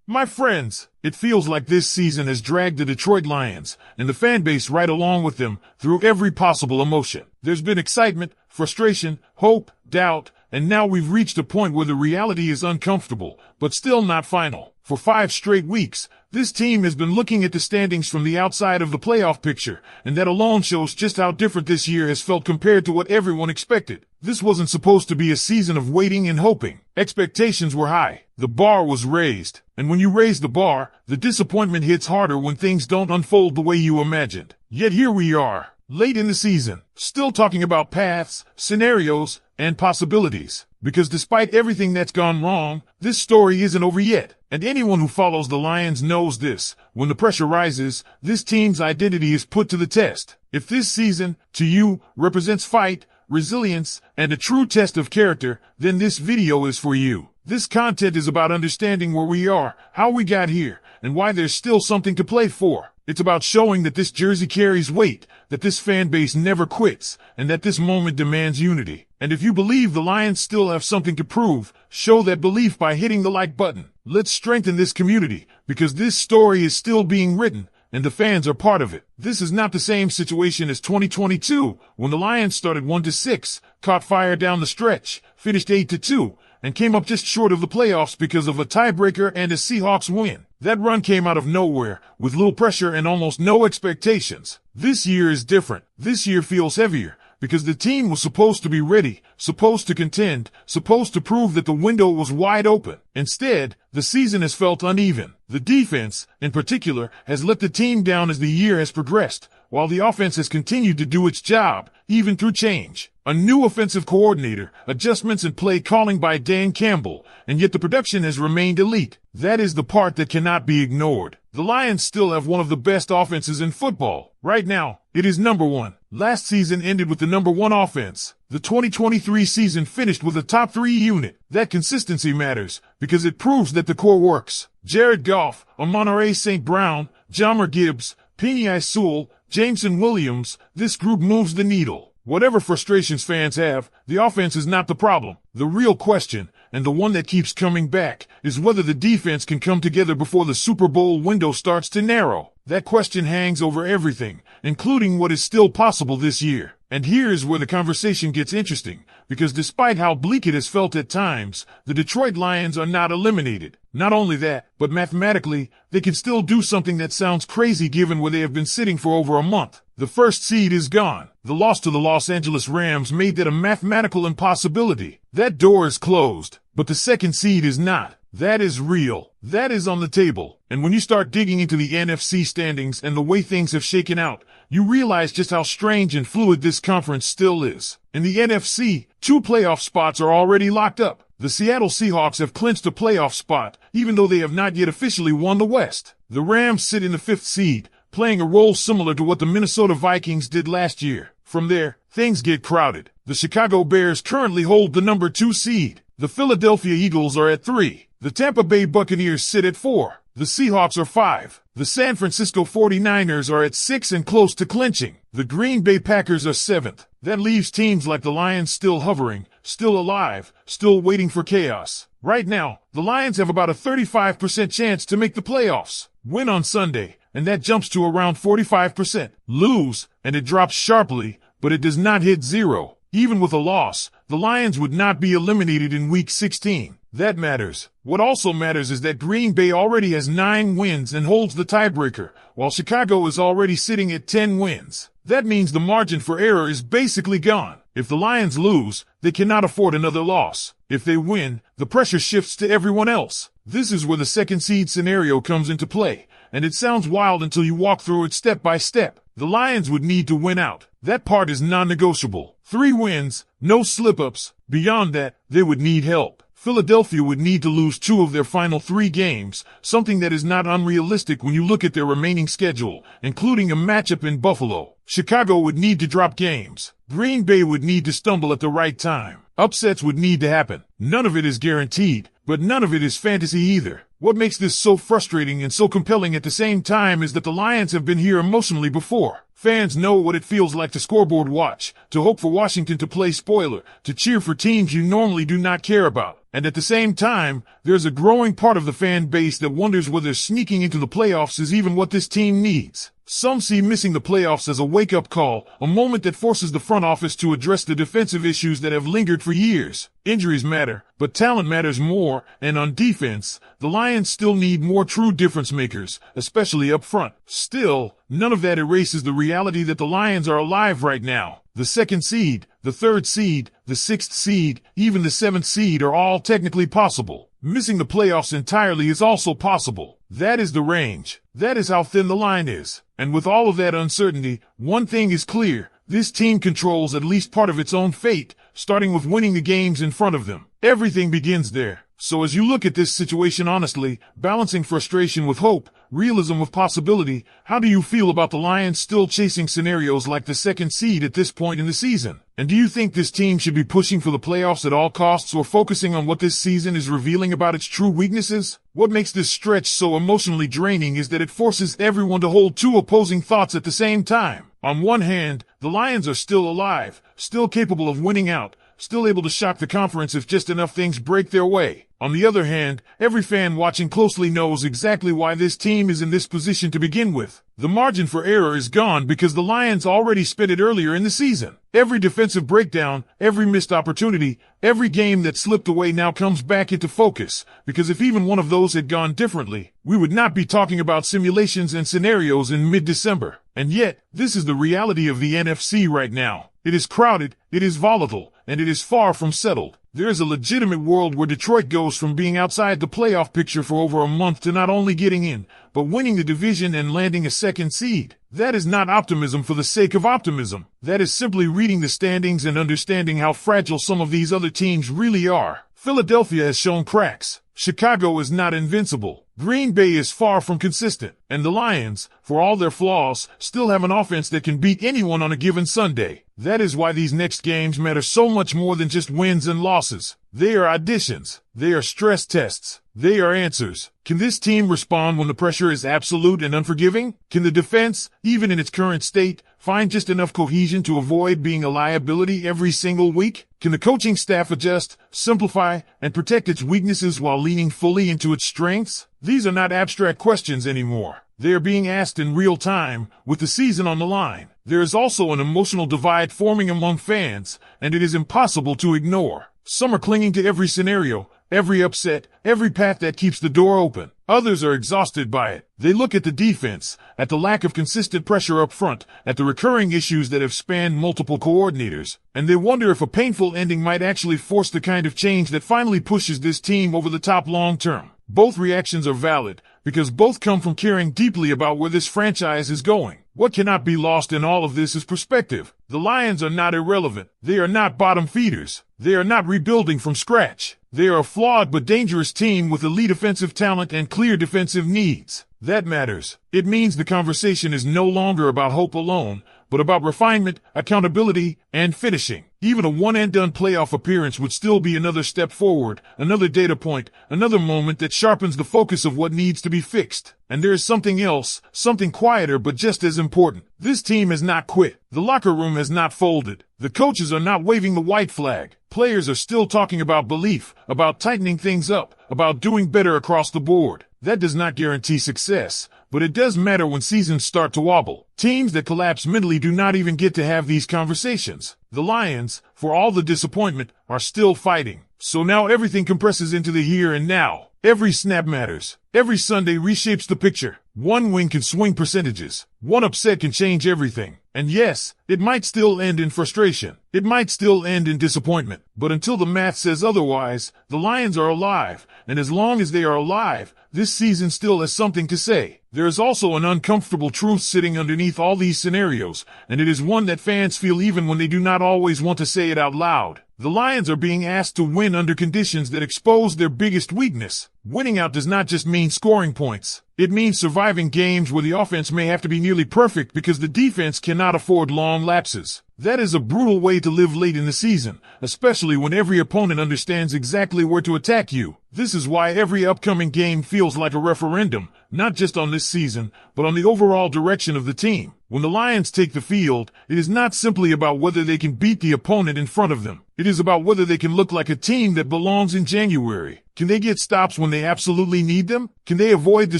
My friends, it feels like this season has dragged the Detroit Lions and the fan base right along with them through every possible emotion. There's been excitement, frustration, hope, doubt, and now we've reached a point where the reality is uncomfortable, but still not final. For 5 straight weeks, this team has been looking at the standings from the outside of the playoff picture, and that alone shows just how different this year has felt compared to what everyone expected. This wasn't supposed to be a season of waiting and hoping. Expectations were high. The bar was raised. And when you raise the bar, the disappointment hits harder when things don't unfold the way you imagined. Yet here we are, late in the season, still talking about paths, scenarios, and possibilities. Because despite everything that's gone wrong, this story isn't over yet. And anyone who follows the Lions knows this. When the pressure rises, this team's identity is put to the test. If this season, to you, represents fight, resilience, and a true test of character, then this video is for you. This content is about understanding where we are, how we got here, and why there's still something to play for. It's about showing that this jersey carries weight, that this fan base never quits, and that this moment demands unity. And if you believe the Lions still have something to prove, show that belief by hitting the like button. Let's strengthen this community, because this story is still being written, and the fans are part of it. This is not the same situation as 2022, when the Lions started 1-6, caught fire down the stretch, finished 8-2, and came up just short of the playoffs because of a tiebreaker and a Seahawks win. That run came out of nowhere, with little pressure and almost no expectations. This year is different. This year feels heavier, because the team was supposed to be ready, supposed to contend, supposed to prove that the window was wide open. Instead, the season has felt uneven. The defense, in particular, has let the team down as the year has progressed, while the offense has continued to do its job, even through change. A new offensive coordinator, adjustments and play calling by Dan Campbell, and yet the production has remained elite. That is the part that cannot be ignored. The Lions still have one of the best offenses in football. Right now, it is number 1. Last season ended with the number 1 offense. The 2023 season finished with a top 3 unit. That consistency matters, because it proves that the core works. Jared Goff, Amon-Ra St. Brown, Jahmyr Gibbs, Penei Sewell, Jameson Williams, this group moves the needle. Whatever frustrations fans have, the offense is not the problem. The real question, and the one that keeps coming back, is whether the defense can come together before the Super Bowl window starts to narrow. That question hangs over everything, including what is still possible this year. And here is where the conversation gets interesting, because despite how bleak it has felt at times, the Detroit Lions are not eliminated. Not only that, but mathematically, they can still do something that sounds crazy given where they have been sitting for over a month. The first seed is gone. The loss to the Los Angeles Rams made that a mathematical impossibility. That door is closed, but the second seed is not. That is real. That is on the table. And when you start digging into the NFC standings and the way things have shaken out, you realize just how strange and fluid this conference still is. In the NFC, 2 playoff spots are already locked up. The Seattle Seahawks have clinched a playoff spot, even though they have not yet officially won the West. The Rams sit in the 5th seed, playing a role similar to what the Minnesota Vikings did last year. From there, things get crowded. The Chicago Bears currently hold the number 2 seed. The Philadelphia Eagles are at 3. The Tampa Bay Buccaneers sit at 4. The Seahawks are 5. The San Francisco 49ers are at 6 and close to clinching. The Green Bay Packers are 7th. That leaves teams like the Lions still hovering, still alive, still waiting for chaos. Right now, the Lions have about a 35% chance to make the playoffs. Win on Sunday, and that jumps to around 45%. Lose, and it drops sharply, but it does not hit 0. Even with a loss, the Lions would not be eliminated in Week 16. That matters. What also matters is that Green Bay already has 9 wins and holds the tiebreaker, while Chicago is already sitting at 10 wins. That means the margin for error is basically gone. If the Lions lose, they cannot afford another loss. If they win, the pressure shifts to everyone else. This is where the second seed scenario comes into play, and it sounds wild until you walk through it step by step. The Lions would need to win out. That part is non-negotiable. 3 wins, no slip-ups. Beyond that, they would need help. Philadelphia would need to lose 2 of their final 3 games, something that is not unrealistic when you look at their remaining schedule, including a matchup in Buffalo. Chicago would need to drop games. Green Bay would need to stumble at the right time. Upsets would need to happen. None of it is guaranteed, but none of it is fantasy either. What makes this so frustrating and so compelling at the same time is that the Lions have been here emotionally before. Fans know what it feels like to scoreboard watch, to hope for Washington to play spoiler, to cheer for teams you normally do not care about. And at the same time, there's a growing part of the fan base that wonders whether sneaking into the playoffs is even what this team needs. Some see missing the playoffs as a wake-up call, a moment that forces the front office to address the defensive issues that have lingered for years. Injuries matter, but talent matters more, and on defense, the Lions still need more true difference makers, especially up front. Still, none of that erases the reality that the Lions are alive right now. The second seed, the third seed, the sixth seed, even the seventh seed are all technically possible. Missing the playoffs entirely is also possible. That is the range. That is how thin the line is. And with all of that uncertainty, one thing is clear. This team controls at least part of its own fate, starting with winning the games in front of them. Everything begins there. So as you look at this situation honestly, balancing frustration with hope, realism with possibility, how do you feel about the Lions still chasing scenarios like the second seed at this point in the season? And do you think this team should be pushing for the playoffs at all costs or focusing on what this season is revealing about its true weaknesses? What makes this stretch so emotionally draining is that it forces everyone to hold two opposing thoughts at the same time. On one hand, the Lions are still alive, still capable of winning out, still able to shock the conference if just enough things break their way. On the other hand, every fan watching closely knows exactly why this team is in this position to begin with. The margin for error is gone because the Lions already spent it earlier in the season. Every defensive breakdown, every missed opportunity, every game that slipped away now comes back into focus, because if even one of those had gone differently, we would not be talking about simulations and scenarios in mid-December. And yet, this is the reality of the NFC right now. It is crowded, it is volatile, and it is far from settled. There is a legitimate world where Detroit goes from being outside the playoff picture for over a month to not only getting in, but winning the division and landing a second seed. That is not optimism for the sake of optimism. That is simply reading the standings and understanding how fragile some of these other teams really are. Philadelphia has shown cracks. Chicago is not invincible. Green Bay is far from consistent. And the Lions, for all their flaws, still have an offense that can beat anyone on a given Sunday. That is why these next games matter so much more than just wins and losses. They are auditions. They are stress tests. They are answers. Can this team respond when the pressure is absolute and unforgiving? Can the defense, even in its current state, find just enough cohesion to avoid being a liability every single week? Can the coaching staff adjust, simplify, and protect its weaknesses while leaning fully into its strengths? These are not abstract questions anymore. They are being asked in real time, with the season on the line. There is also an emotional divide forming among fans, and it is impossible to ignore. Some are clinging to every scenario, every upset, every path that keeps the door open. Others are exhausted by it. They look at the defense, at the lack of consistent pressure up front, at the recurring issues that have spanned multiple coordinators, and they wonder if a painful ending might actually force the kind of change that finally pushes this team over the top long term. Both reactions are valid, because both come from caring deeply about where this franchise is going. What cannot be lost in all of this is perspective. The Lions are not irrelevant. They are not bottom feeders. They are not rebuilding from scratch. They are a flawed but dangerous team with elite offensive talent and clear defensive needs. That matters. It means the conversation is no longer about hope alone, but about refinement, accountability, and finishing. Even a one-and-done playoff appearance would still be another step forward, another data point, another moment that sharpens the focus of what needs to be fixed. And there is something else, something quieter but just as important. This team has not quit. The locker room has not folded. The coaches are not waving the white flag. Players are still talking about belief, about tightening things up, about doing better across the board. That does not guarantee success, but it does matter when seasons start to wobble. Teams that collapse mentally do not even get to have these conversations. The Lions, for all the disappointment, are still fighting. So now everything compresses into the here and now. Every snap matters. Every Sunday reshapes the picture. One win can swing percentages. One upset can change everything. And yes, it might still end in frustration. It might still end in disappointment. But until the math says otherwise, the Lions are alive. And as long as they are alive, this season still has something to say. There is also an uncomfortable truth sitting underneath all these scenarios, and it is one that fans feel even when they do not always want to say it out loud. The Lions are being asked to win under conditions that expose their biggest weakness. Winning out does not just mean scoring points. It means surviving games where the offense may have to be nearly perfect because the defense cannot afford long lapses. That is a brutal way to live late in the season, especially when every opponent understands exactly where to attack you. This is why every upcoming game feels like a referendum, not just on this season, but on the overall direction of the team. When the Lions take the field, it is not simply about whether they can beat the opponent in front of them. It is about whether they can look like a team that belongs in January. Can they get stops when they absolutely need them? Can they avoid the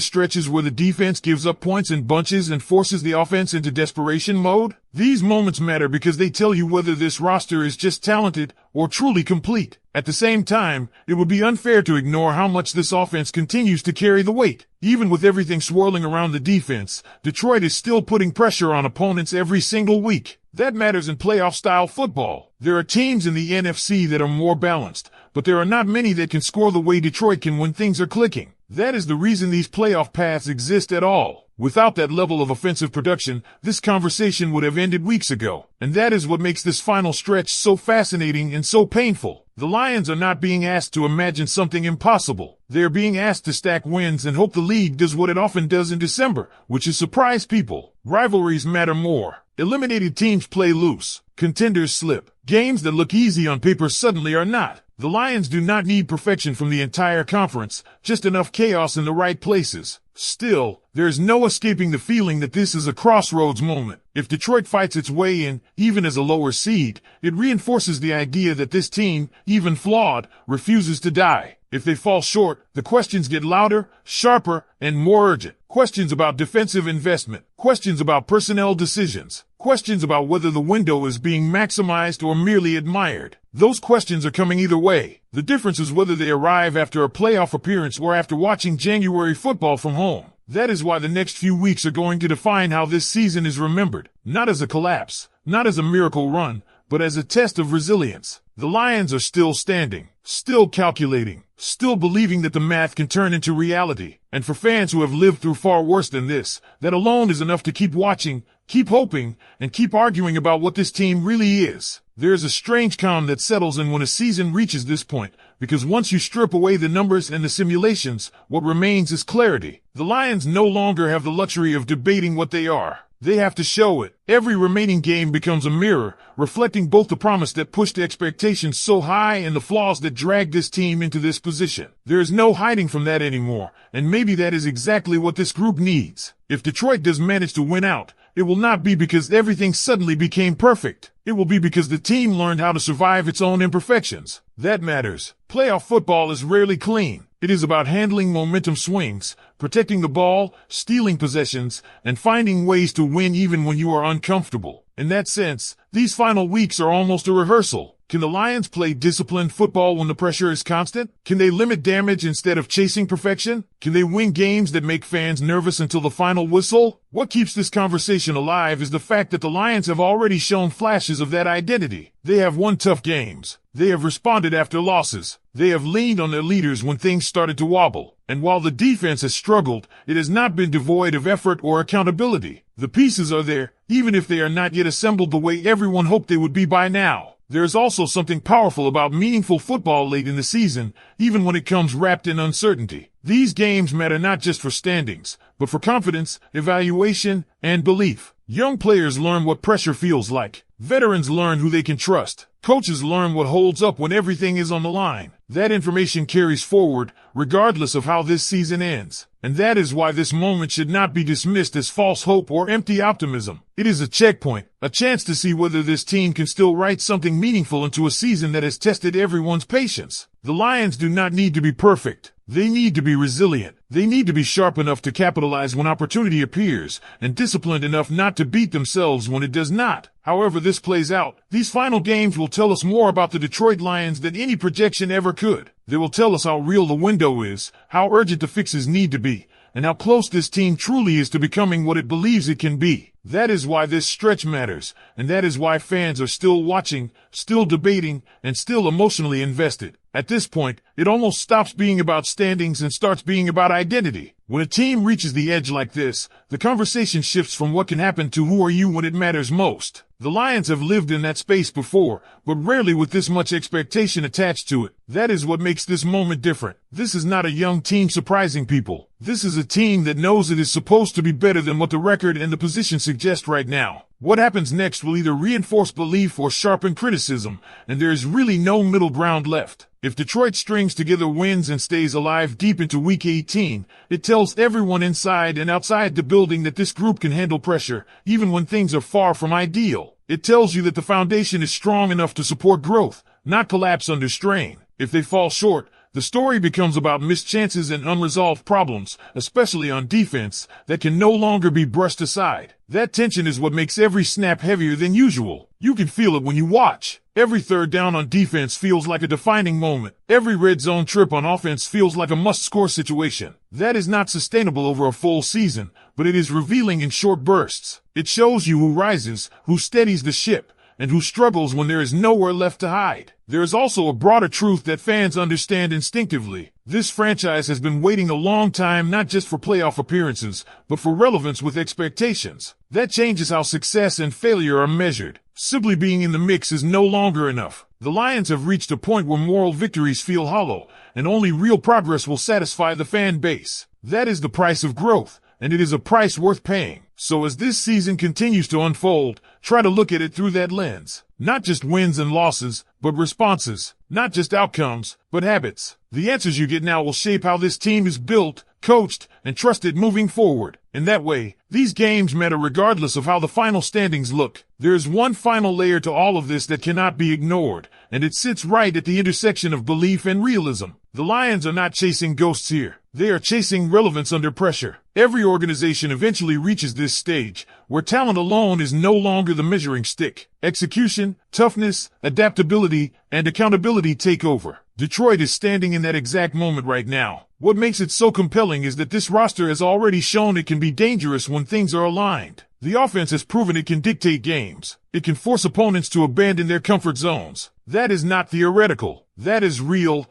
stretches where the defense gives up points in bunches and forces the offense into desperation mode? These moments matter because they tell you whether this roster is just talented or truly complete. At the same time, it would be unfair to ignore how much this offense continues to carry the weight. Even with everything swirling around the defense, Detroit is still putting pressure on opponents every single week. That matters in playoff-style football. There are teams in the NFC that are more balanced, but there are not many that can score the way Detroit can when things are clicking. That is the reason these playoff paths exist at all. Without that level of offensive production, this conversation would have ended weeks ago. And that is what makes this final stretch so fascinating and so painful. The Lions are not being asked to imagine something impossible. They are being asked to stack wins and hope the league does what it often does in December, which is surprise people. Rivalries matter more. Eliminated teams play loose. Contenders slip. Games that look easy on paper suddenly are not. The Lions do not need perfection from the entire conference, just enough chaos in the right places. Still, there is no escaping the feeling that this is a crossroads moment. If Detroit fights its way in, even as a lower seed, it reinforces the idea that this team, even flawed, refuses to die. If they fall short, the questions get louder, sharper, and more urgent. Questions about defensive investment. Questions about personnel decisions. Questions about whether the window is being maximized or merely admired. Those questions are coming either way. The difference is whether they arrive after a playoff appearance or after watching January football from home. That is why the next few weeks are going to define how this season is remembered. Not as a collapse, not as a miracle run, but as a test of resilience. The Lions are still standing, still calculating, still believing that the math can turn into reality. And for fans who have lived through far worse than this, that alone is enough to keep watching, keep hoping, and keep arguing about what this team really is. There is a strange calm that settles in when a season reaches this point, because once you strip away the numbers and the simulations, what remains is clarity. The Lions no longer have the luxury of debating what they are. They have to show it. Every remaining game becomes a mirror, reflecting both the promise that pushed expectations so high and the flaws that dragged this team into this position. There is no hiding from that anymore, and maybe that is exactly what this group needs. If Detroit does manage to win out, it will not be because everything suddenly became perfect. It will be because the team learned how to survive its own imperfections. That matters. Playoff football is rarely clean. It is about handling momentum swings, protecting the ball, stealing possessions, and finding ways to win even when you are uncomfortable. In that sense, these final weeks are almost a rehearsal. Can the Lions play disciplined football when the pressure is constant? Can they limit damage instead of chasing perfection? Can they win games that make fans nervous until the final whistle? What keeps this conversation alive is the fact that the Lions have already shown flashes of that identity. They have won tough games. They have responded after losses. They have leaned on their leaders when things started to wobble. And while the defense has struggled, it has not been devoid of effort or accountability. The pieces are there, even if they are not yet assembled the way everyone hoped they would be by now. There is also something powerful about meaningful football late in the season, even when it comes wrapped in uncertainty. These games matter not just for standings, but for confidence, evaluation, and belief. Young players learn what pressure feels like. Veterans learn who they can trust. Coaches learn what holds up when everything is on the line. That information carries forward, regardless of how this season ends. And that is why this moment should not be dismissed as false hope or empty optimism. It is a checkpoint, a chance to see whether this team can still write something meaningful into a season that has tested everyone's patience. The Lions do not need to be perfect. They need to be resilient. They need to be sharp enough to capitalize when opportunity appears, and disciplined enough not to beat themselves when it does not. However this plays out, these final games will tell us more about the Detroit Lions than any projection ever could. They will tell us how real the window is, how urgent the fixes need to be, and how close this team truly is to becoming what it believes it can be. That is why this stretch matters, and that is why fans are still watching, still debating, and still emotionally invested. At this point, it almost stops being about standings and starts being about identity. When a team reaches the edge like this, the conversation shifts from what can happen to who are you when it matters most. The Lions have lived in that space before, but rarely with this much expectation attached to it. That is what makes this moment different. This is not a young team surprising people. This is a team that knows it is supposed to be better than what the record and the position suggest right now. What happens next will either reinforce belief or sharpen criticism, and there is really no middle ground left. If Detroit strings together wins and stays alive deep into Week 18, it tells everyone inside and outside the building that this group can handle pressure, even when things are far from ideal. It tells you that the foundation is strong enough to support growth, not collapse under strain. If they fall short, the story becomes about missed chances and unresolved problems, especially on defense, that can no longer be brushed aside. That tension is what makes every snap heavier than usual. You can feel it when you watch. Every third down on defense feels like a defining moment. Every red zone trip on offense feels like a must-score situation. That is not sustainable over a full season, but it is revealing in short bursts. It shows you who rises, who steadies the ship, and who struggles when there is nowhere left to hide. There is also a broader truth that fans understand instinctively. This franchise has been waiting a long time not just for playoff appearances, but for relevance with expectations. That changes how success and failure are measured. Simply being in the mix is no longer enough. The Lions have reached a point where moral victories feel hollow, and only real progress will satisfy the fan base. That is the price of growth, and it is a price worth paying. So as this season continues to unfold, try to look at it through that lens. Not just wins and losses, but responses. Not just outcomes, but habits. The answers you get now will shape how this team is built, coached, and trusted moving forward. In that way, these games matter regardless of how the final standings look. There is one final layer to all of this that cannot be ignored, and it sits right at the intersection of belief and realism. The Lions are not chasing ghosts here. They are chasing relevance under pressure. Every organization eventually reaches this stage, where talent alone is no longer the measuring stick. Execution, toughness, adaptability, and accountability take over. Detroit is standing in that exact moment right now. What makes it so compelling is that this roster has already shown it can be dangerous when things are aligned. The offense has proven it can dictate games. It can force opponents to abandon their comfort zones. That is not theoretical. That is real,